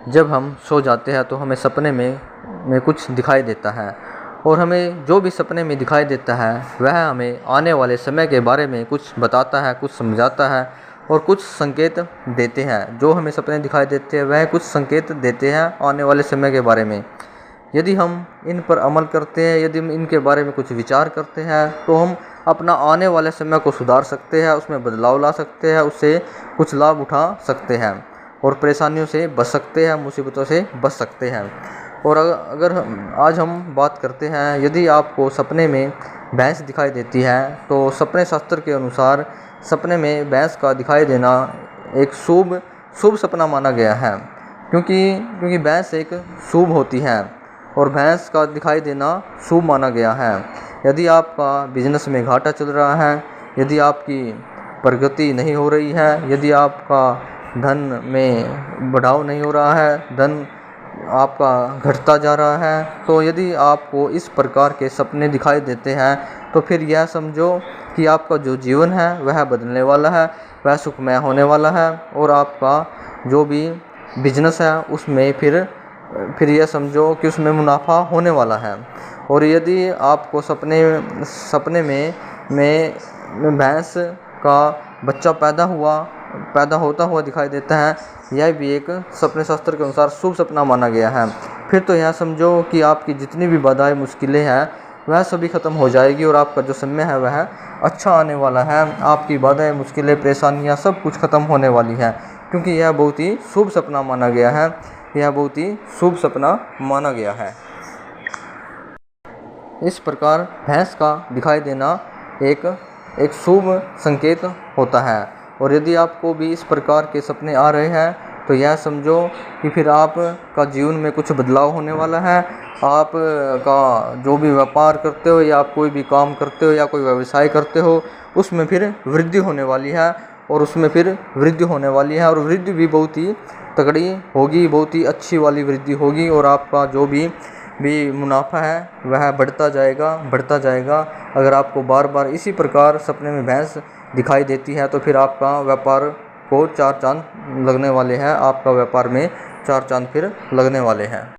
जब हम सो जाते हैं तो हमें सपने में कुछ दिखाई देता है, और हमें जो भी सपने में दिखाई देता है वह हमें आने वाले समय के बारे में कुछ बताता है, कुछ समझाता है और कुछ संकेत देते हैं। जो हमें सपने दिखाई देते हैं वह कुछ संकेत देते हैं आने वाले समय के बारे में। यदि हम इन पर अमल करते हैं, यदि हम इनके बारे में कुछ विचार करते हैं, तो हम अपना आने वाले समय को सुधार सकते हैं, उसमें बदलाव ला सकते हैं, उससे कुछ लाभ उठा सकते हैं और परेशानियों से बच सकते हैं, मुसीबतों से बच सकते हैं। और अगर आज हम बात करते हैं, यदि आपको सपने में भैंस दिखाई देती है तो सपने शास्त्र के अनुसार सपने में भैंस का दिखाई देना एक शुभ सपना माना गया है, क्योंकि भैंस एक शुभ होती है और भैंस का दिखाई देना शुभ माना गया है। यदि आपका बिजनेस में घाटा चल रहा है, यदि आपकी प्रगति नहीं हो रही है, यदि आपका धन में बढ़ाव नहीं हो रहा है, धन आपका घटता जा रहा है, तो यदि आपको इस प्रकार के सपने दिखाई देते हैं तो फिर यह समझो कि आपका जो जीवन है वह बदलने वाला है, वह सुखमय होने वाला है और आपका जो भी बिजनेस है उसमें फिर यह समझो कि उसमें मुनाफा होने वाला है। और यदि आपको सपने में भैंस का बच्चा पैदा होता हुआ दिखाई देता है, यह भी एक सपने शास्त्र के अनुसार शुभ सपना माना गया है। फिर तो यह समझो कि आपकी जितनी भी बाधाएं मुश्किलें हैं वह सभी खत्म हो जाएगी और आपका जो समय है वह अच्छा आने वाला है। आपकी बाधाएं, मुश्किलें, परेशानियां सब कुछ खत्म होने वाली हैं, क्योंकि यह बहुत ही शुभ सपना माना गया है। यह बहुत ही शुभ सपना माना गया है। इस प्रकार भैंस का दिखाई देना एक शुभ संकेत होता है। और यदि आपको भी इस प्रकार के सपने आ रहे हैं तो यह समझो कि फिर आपका जीवन में कुछ बदलाव होने वाला है। आप का जो भी व्यापार करते हो या आप कोई भी काम करते हो या कोई व्यवसाय करते हो उसमें फिर वृद्धि होने वाली है और वृद्धि भी बहुत ही तगड़ी होगी, बहुत ही अच्छी वाली वृद्धि होगी और आपका जो भी मुनाफा है वह बढ़ता जाएगा। अगर आपको बार बार इसी प्रकार सपने में भैंस दिखाई देती है तो फिर आपका व्यापार को 4 चांद लगने वाले हैं, आपका व्यापार में 4 चांद फिर लगने वाले हैं।